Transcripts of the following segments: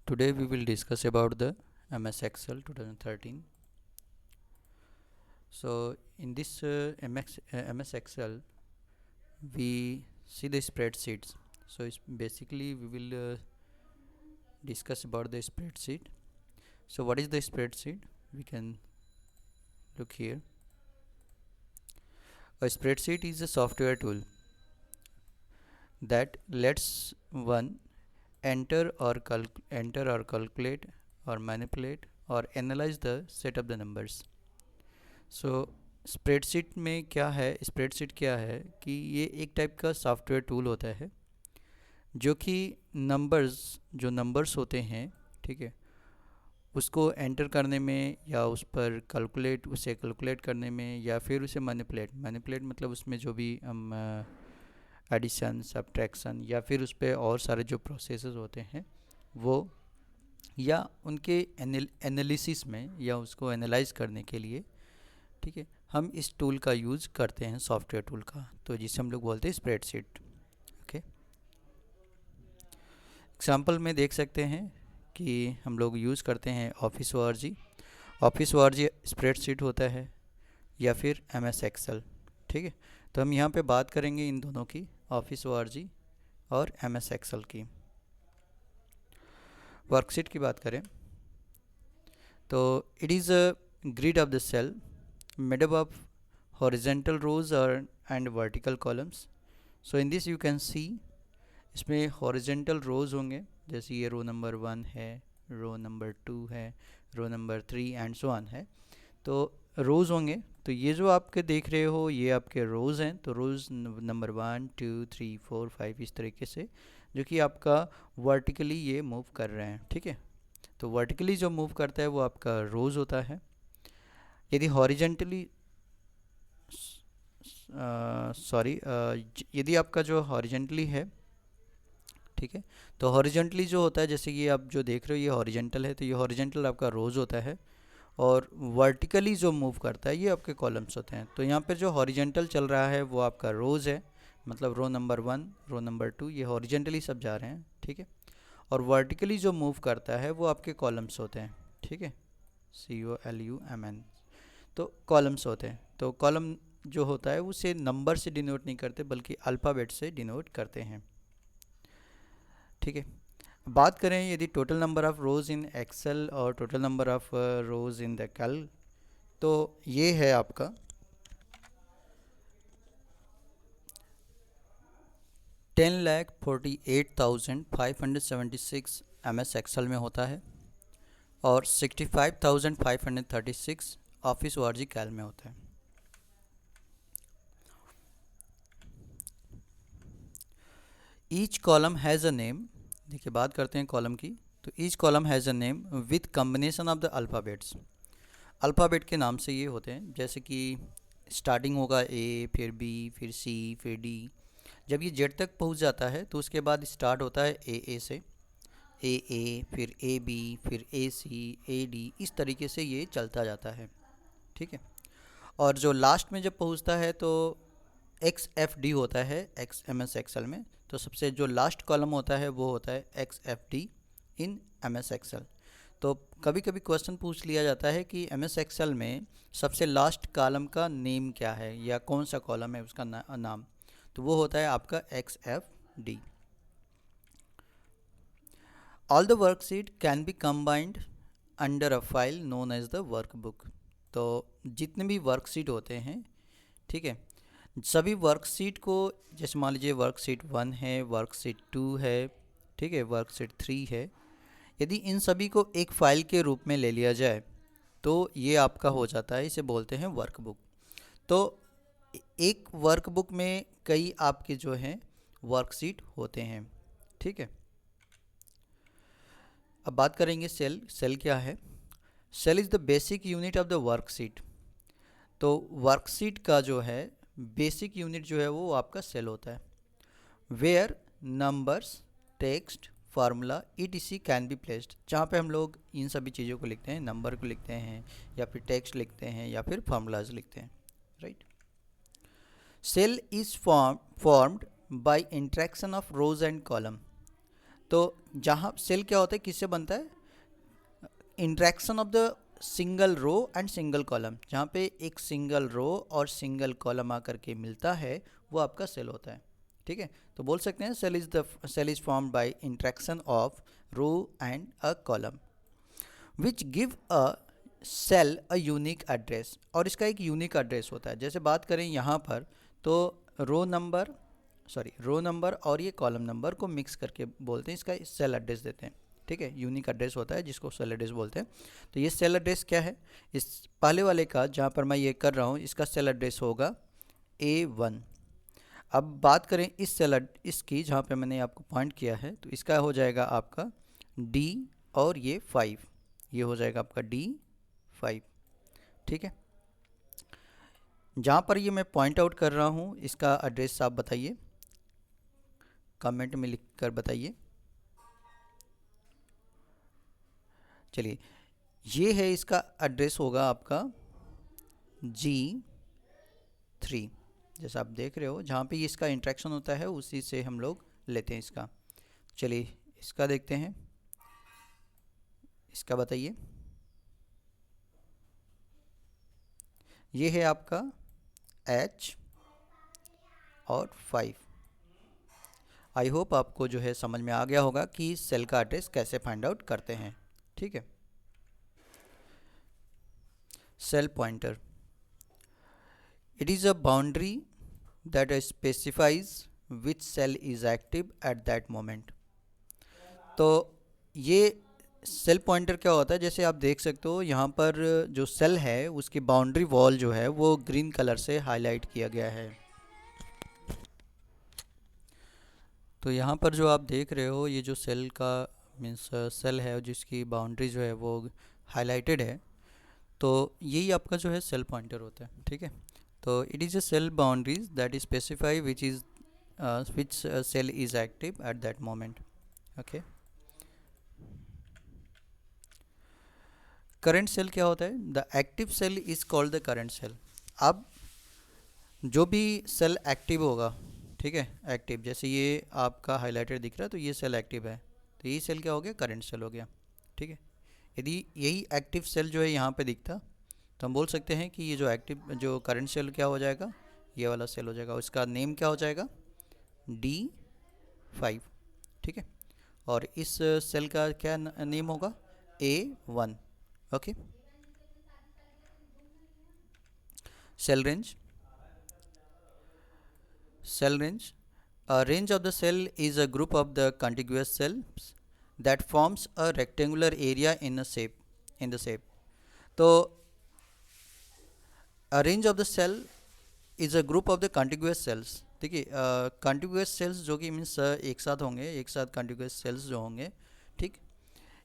Today we will discuss about the MS Excel 2013. So in this MS Excel we see the spreadsheets. So it's basically we will discuss about the spreadsheet. So what is the spreadsheet? We can look here. A spreadsheet is a software tool that lets one enter or calculate or manipulate or analyze the set of the numbers. So spreadsheet में क्या है, spreadsheet क्या है कि ये एक type का software tool होता है जो कि नंबर्स होते हैं, ठीक है, उसको एंटर करने में या उसे कैलकुलेट करने में या फिर उसे मैनिपुलेट मतलब उसमें जो भी हम एडिशन सब्ट्रैक्शन या फिर उस पर और सारे जो प्रोसेसेस होते हैं वो, या उनके एनालिसिस में या उसको एनालाइज करने के लिए, ठीक है, हम इस टूल का यूज़ करते हैं, सॉफ्टवेयर टूल का, तो जिसे हम लोग बोलते हैं स्प्रेडशीट। ओके, एग्जांपल में देख सकते हैं कि हम लोग यूज़ करते हैं ऑफिस ORG स्प्रेडशीट होता है या फिर MS एक्सेल, ठीक है। तो हम यहाँ पे बात करेंगे इन दोनों की, ऑफिस ORG और MS एक्सेल की। वर्कशीट की बात करें तो it is a grid of the cell made up of horizontal rows and vertical columns. So in this you can see इसमें horizontal rows होंगे, जैसे ये रो नंबर 1 है, रो नंबर 2 है, row number 3 and so on है। तो रोज़ होंगे, तो ये जो आपके देख रहे हो ये आपके रोज़ हैं। तो रोज़ नंबर 1 2 3 4 5 इस तरीके से, जो कि आपका वर्टिकली ये मूव कर रहे हैं, ठीक है। तो वर्टिकली जो मूव करता है वो आपका रोज़ होता है। यदि हॉरिजेंटली यदि आपका जो हॉरिजेंटली है, ठीक है, तो हॉरिजेंटली जो होता है, जैसे कि आप जो देख रहे हो ये हॉरिजेंटल है, तो ये हॉरिजेंटल आपका रोज होता है। और वर्टिकली जो मूव करता है ये आपके कॉलम्स होते हैं। तो यहाँ पे जो हॉरिजेंटल चल रहा है वो आपका रोज है, मतलब रो नंबर 1 रो नंबर 2 ये हॉरिजेंटली सब जा रहे हैं, ठीक है। और वर्टिकली जो मूव करता है वो आपके कॉलम्स होते हैं, ठीक है, COLUMN। तो कॉलम्स होते हैं। तो कॉलम जो होता है उसे नंबर से डिनोट नहीं करते बल्कि अल्फ़ाबेट से डिनोट करते हैं, ठीक है। बात करें यदि total number of rows in Excel और total number of rows in the Calc, तो ये है आपका 10,48,576 MS एक्सेल में होता है और 65,536 ऑफिस ORG कैल में होता है। Each column has a name, देखिए बात करते हैं कॉलम की, तो each column has a name with combination of the alphabets. Alphabet के नाम से ये होते हैं, जैसे कि स्टार्टिंग होगा A, फिर B, फिर C, फिर D। जब ये Z तक पहुंच जाता है तो उसके बाद स्टार्ट होता है AA से, AA, फिर AB, फिर AC, AD, इस तरीके से ये चलता जाता है, ठीक है। और जो लास्ट में जब पहुंचता है तो XFD होता है MS एक्सेल में। तो सबसे जो लास्ट कॉलम होता है वो होता है XFD इन MS एक्सेल। तो कभी कभी क्वेश्चन पूछ लिया जाता है कि MS एक्सेल में सबसे लास्ट कॉलम का नेम क्या है या कौन सा कॉलम है उसका नाम, तो वो होता है आपका XFD। All the worksheet can be combined under a file known as the workbook. तो जितने भी वर्कशीट होते हैं, ठीक है, सभी वर्कशीट को, जैसे मान लीजिए वर्कशीट 1 है, वर्कशीट 2 है, ठीक है, वर्कशीट 3 है, यदि इन सभी को एक फ़ाइल के रूप में ले लिया जाए तो ये आपका हो जाता है, इसे बोलते हैं वर्कबुक। तो एक वर्कबुक में कई आपके जो हैं वर्कशीट होते हैं, ठीक है। अब बात करेंगे सेल क्या है। Cell is the basic unit of the worksheet. तो वर्कशीट का जो है बेसिक यूनिट जो है वो आपका सेल होता है। Where numbers, text, formula ETC can be placed, जहाँ पे हम लोग इन सभी चीज़ों को लिखते हैं, नंबर को लिखते हैं या फिर टेक्स्ट लिखते हैं या फिर फार्मूलाज लिखते हैं, right. Cell is formed by interaction of rows and column. तो जहाँ सेल क्या होता है, किससे बनता है, interaction of the single row and single column, जहाँ पे एक सिंगल रो और सिंगल कॉलम आकर के मिलता है वो आपका सेल होता है। ठीक है, तो बोल सकते हैं cell is formed by interaction of row and a column which give a cell a unique address, और इसका एक यूनिक एड्रेस होता है। जैसे बात करें यहाँ पर तो रो नंबर और ये कॉलम नंबर को मिक्स करके बोलते हैं, इसका सेल एड्रेस देते हैं। ठीक है, यूनिक एड्रेस होता है जिसको सेल एड्रेस बोलते हैं। तो ये सेल एड्रेस क्या है, इस पहले वाले का जहाँ पर मैं ये कर रहा हूँ इसका सेल एड्रेस होगा A1। अब बात करें इसकी जहाँ पे मैंने आपको पॉइंट किया है, तो इसका हो जाएगा आपका D और ये 5, ये हो जाएगा आपका D5। ठीक है, जहाँ पर ये मैं पॉइंट आउट कर रहा हूँ इसका एड्रेस आप बताइए, कमेंट में लिख कर बताइए। चलिए, ये है इसका एड्रेस होगा आपका G3, जैसा आप देख रहे हो जहाँ पे ये इसका इंट्रैक्शन होता है उसी से हम लोग लेते हैं इसका। चलिए इसका देखते हैं, इसका बताइए। ये है आपका H और 5। आई होप आपको जो है समझ में आ गया होगा कि सेल का एड्रेस कैसे फाइंड आउट करते हैं। ठीक है, cell pointer, it is a boundary that specifies which cell is active at that moment. तो ये सेल पॉइंटर क्या होता है, जैसे आप देख सकते हो यहाँ पर जो सेल है उसकी बाउंड्री वॉल जो है वो ग्रीन कलर से हाईलाइट किया गया है। तो यहाँ पर जो आप देख रहे हो ये जो सेल का मीन्स सेल है जिसकी बाउंड्री जो है वो हाईलाइटेड है, तो यही आपका जो है सेल पॉइंटर होता है। ठीक है, तो it is a cell boundaries that specify which cell is active at that moment. Okay, current cell क्या होता है, the active cell is called the current cell. अब जो भी सेल एक्टिव होगा, ठीक है, एक्टिव, जैसे ये आपका हाईलाइटेड दिख रहा है तो ये सेल एक्टिव है, तो ये सेल क्या हो गया, करंट सेल हो गया। ठीक है, यदि यही एक्टिव सेल जो है यहाँ पे दिखता तो हम बोल सकते हैं कि ये जो करंट सेल क्या हो जाएगा, ये वाला सेल हो जाएगा, उसका नेम क्या हो जाएगा, D5। ठीक है, और इस सेल का क्या नेम होगा, A1। Okay, cell range, a range of the cell is a group of the contiguous cells that forms a rectangular area in the shape। तो a range of the cell is a group of the contiguous cells। देखिए contiguous cells जो कि means एक साथ होंगे, एक साथ contiguous cells जो होंगे, ठीक,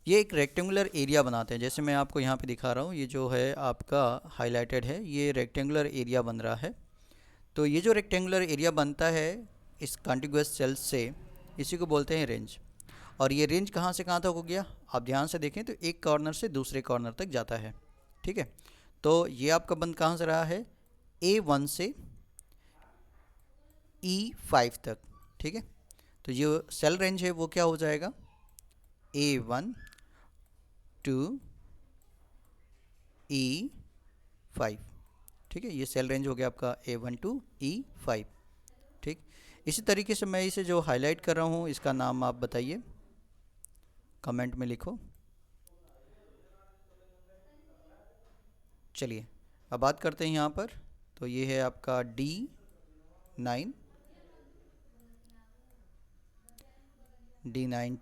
ये एक रेक्टेंगुलर एरिया बनाते हैं। जैसे मैं आपको यहाँ पे दिखा रहा हूँ, ये जो है आपका हाईलाइटेड है, ये रेक्टेंगुलर एरिया बन रहा है। तो ये जो रेक्टेंगुलर एरिया बनता है इस कॉन्टिग्यूअस सेल्स से, इसी को बोलते हैं रेंज। और ये रेंज कहाँ से कहाँ तक हो गया, आप ध्यान से देखें तो एक कॉर्नर से दूसरे कॉर्नर तक जाता है। ठीक है, तो ये आपका बंद कहाँ से रहा है, A1 से E5 तक। ठीक है, तो जो सेल रेंज है वो क्या हो जाएगा, A1 to E5। ठीक है, ये सेल रेंज हो गया आपका A1 to E5। ठीक, इसी तरीके से मैं इसे जो हाईलाइट कर रहा हूँ इसका नाम आप बताइए, कमेंट में लिखो। चलिए अब बात करते हैं यहाँ पर, तो ये है आपका D9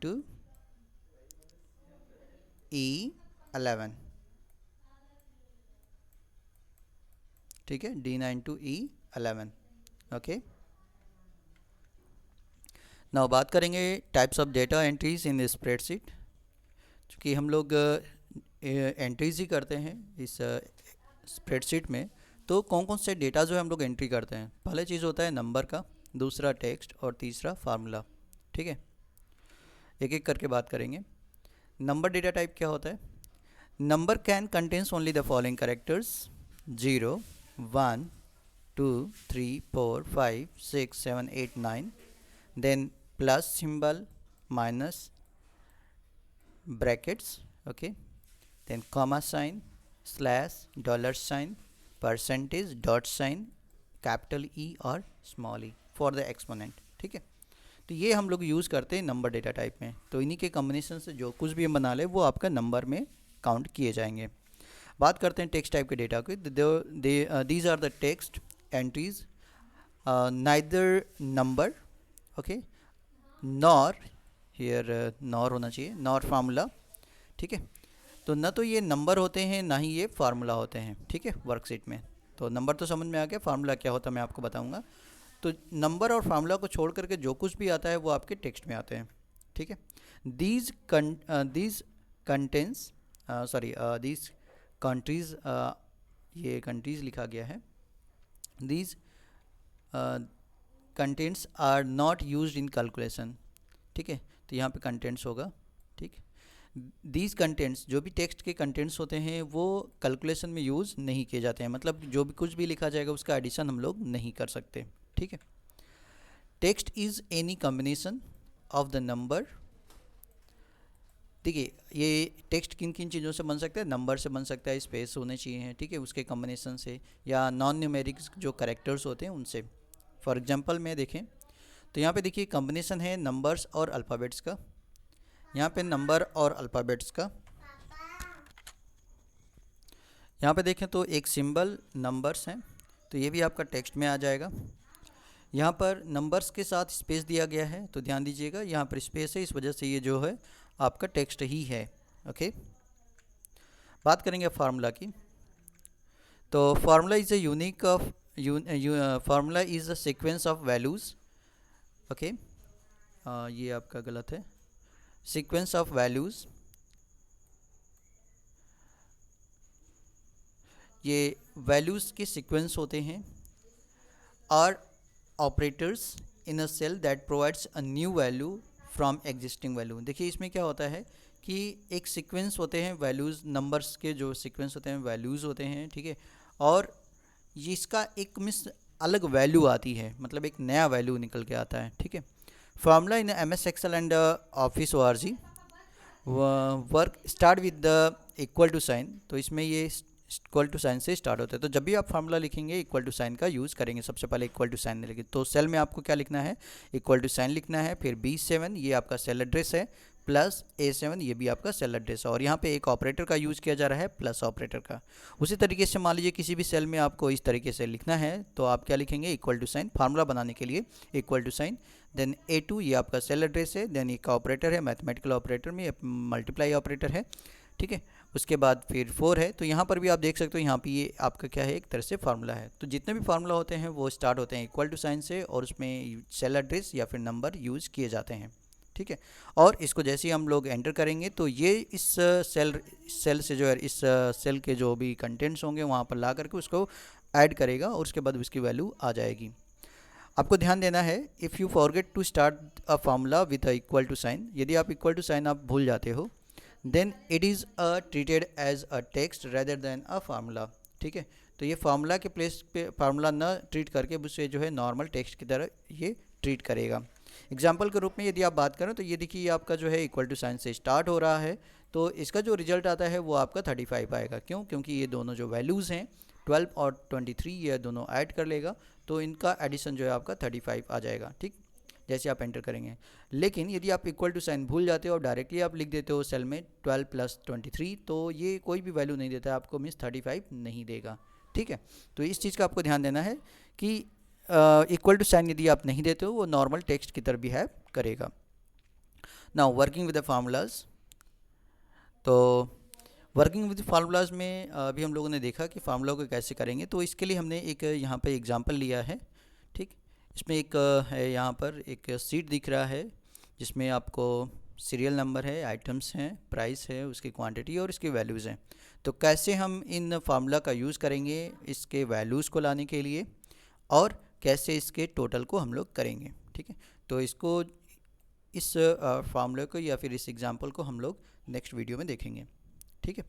to E11। ठीक है, D9 to E11। Okay, now बात करेंगे types of data entries in spreadsheet. चूँकि हम लोग एंट्रीज ही करते हैं इस स्प्रेडशीट में, तो कौन कौन से डेटा जो है हम लोग एंट्री करते हैं। पहले चीज़ होता है नंबर का, दूसरा टेक्स्ट और तीसरा फार्मूला। ठीक है, एक एक करके बात करेंगे। नंबर डेटा टाइप क्या होता है, number can contains only the following characters 0 1 2 3 4 5 6 7 8 9, then plus symbol, minus brackets, okay, then comma sign, slash, dollar sign, percentage, dot sign, capital E और small E for the exponent. ठीक है, तो ये हम लोग यूज़ करते हैं नंबर डेटा टाइप में। तो इन्हीं के कम्बिनेशन से जो कुछ भी हम बना ले वो आपका नंबर में काउंट किए जाएंगे। बात करते हैं टेक्स्ट टाइप के डेटा की। These are the text entries neither number, okay, nor, here nor होना चाहिए, नॉर फार्मूला। ठीक है, तो ना तो ये नंबर होते हैं ना ही ये फार्मूला होते हैं। ठीक है, वर्कशीट में तो नंबर तो समझ में आ गया, फार्मूला क्या होता है मैं आपको बताऊंगा। तो नंबर और फार्मूला को छोड़ करके जो कुछ भी आता है वो आपके टेक्स्ट में आते हैं। ठीक है, दीज कंटेंट्स दीज कंट्रीज, ये कंट्रीज लिखा गया है, these contents are not used in calculation. ठीक है, तो यहाँ पे कंटेंट्स होगा। ठीक, दीज कंटेंट्स, जो भी टेक्स्ट के कंटेंट्स होते हैं वो कैलकुलेशन में यूज़ नहीं किए जाते हैं, मतलब जो भी कुछ भी लिखा जाएगा उसका एडिशन हम लोग नहीं कर सकते। ठीक है, text is any combination of the number. देखिए, ये टेक्स्ट किन किन चीज़ों से बन सकता है, नंबर से बन सकता है, स्पेस होने चाहिए, ठीक है, उसके कॉम्बिनेशन से, या नॉन न्यूमेरिक जो कैरेक्टर्स होते हैं उनसे। फॉर एग्जांपल में देखें तो यहाँ पे देखिए कॉम्बिनेशन है नंबर्स और अल्फ़ाबेट्स का। यहाँ पे नंबर और अल्फ़ाबेट्स का, यहाँ पे देखें तो एक सिंबल नंबर्स हैं, तो ये भी आपका टेक्स्ट में आ जाएगा। यहाँ पर नंबर्स के साथ स्पेस दिया गया है, तो ध्यान दीजिएगा यहाँ पर स्पेस है, इस वजह से ये जो है आपका टेक्स्ट ही है। ओके, बात करेंगे फार्मूला की। तो formula is a unique of formula is a sequence of values. Okay, ये आपका गलत है, सीक्वेंस ऑफ वैल्यूज़, ये वैल्यूज़ के सीक्वेंस होते हैं, और operators in a cell that provides a new value from existing value. देखिए इसमें क्या होता है कि एक सीक्वेंस होते हैं वैल्यूज़, नंबर्स के जो सीक्वेंस होते हैं वैल्यूज़ होते हैं। ठीक है, और ये इसका एक मिस अलग वैल्यू आती है, मतलब एक नया वैल्यू निकल के आता है। ठीक है, formula in MS Excel and office ORG work start with the equal to sign. तो इसमें ये इक्वल टू साइन से स्टार्ट होता है, तो जब भी आप फार्मूला लिखेंगे इक्वल टू साइन का यूज़ करेंगे। सबसे पहले इक्वल टू साइन लिखेंगे, तो सेल में आपको क्या लिखना है, इक्वल टू साइन लिखना है, फिर B7 ये आपका सेल एड्रेस है, प्लस A7 ये भी आपका सेल एड्रेस है, और यहाँ पे एक ऑपरेटर का यूज़ किया जा रहा है, प्लस ऑपरेटर का। उसी तरीके से मान लीजिए किसी भी सेल में आपको इस तरीके से लिखना है, तो आप क्या लिखेंगे, इक्वल टू साइन, फार्मूला बनाने के लिए equal to sign, then A2 ये आपका सेल एड्रेस है, देन एक ऑपरेटर है, मैथमेटिकल ऑपरेटर में मल्टीप्लाई ऑपरेटर है। ठीक है, उसके बाद फिर 4 है, तो यहाँ पर भी आप देख सकते हो यहाँ पे ये आपका क्या है, एक तरह से फार्मूला है। तो जितने भी फार्मूला होते हैं वो स्टार्ट होते हैं इक्वल टू साइन से, और उसमें सेल एड्रेस या फिर नंबर यूज़ किए जाते हैं। ठीक है, और इसको जैसे ही हम लोग एंटर करेंगे तो ये इस सेल से जो है, इस सेल के जो भी कंटेंट्स होंगे वहाँ पर ला करके उसको ऐड करेगा, और उसके बाद उसकी वैल्यू आ जाएगी। आपको ध्यान देना है, if you forget to start a formula with a equal to sign, यदि आप इक्वल टू साइन आप भूल जाते हो, then it is treated as a text rather than a formula. ठीक है, तो ये फार्मूला के प्लेस पे फार्मूला न ट्रीट करके उससे जो है नॉर्मल टेक्स्ट की तरह ये ट्रीट करेगा। एग्जाम्पल के रूप में यदि आप बात करें तो ये देखिए आपका जो है इक्वल टू साइन से स्टार्ट हो रहा है, तो इसका जो रिजल्ट आता है वो आपका 35 आएगा। क्यों? क्योंकि ये दोनों जो वैल्यूज़ हैं 12 और 23 ये दोनों ऐड कर लेगा, तो इनका एडिशन जो है आपका 35 आ जाएगा। ठीक, जैसे आप एंटर करेंगे। लेकिन यदि आप इक्वल टू साइन भूल जाते हो और डायरेक्टली आप लिख देते हो सेल में 12 प्लस 23, तो ये कोई भी वैल्यू नहीं देता है आपको, मीन्स 35 नहीं देगा। ठीक है, तो इस चीज़ का आपको ध्यान देना है कि इक्वल टू साइन यदि आप नहीं देते हो वो नॉर्मल टेक्स्ट की तरह बिहेव करेगा। Now working with the formulas, तो वर्किंग विद फार्मूलाज में अभी हम लोगों ने देखा कि फार्मूला को कैसे करेंगे, तो इसके लिए हमने एक यहाँ पे एग्जांपल लिया है। ठीक, इसमें एक है, यहाँ पर एक सीट दिख रहा है जिसमें आपको सीरियल नंबर है, आइटम्स हैं, प्राइस है, उसकी क्वांटिटी और इसकी वैल्यूज़ हैं। तो कैसे हम इन फार्मूला का यूज़ करेंगे इसके वैल्यूज़ को लाने के लिए, और कैसे इसके टोटल को हम लोग करेंगे। ठीक है, तो इसको इस फार्मूले को या फिर इस एग्जांपल को हम लोग नेक्स्ट वीडियो में देखेंगे। ठीक है।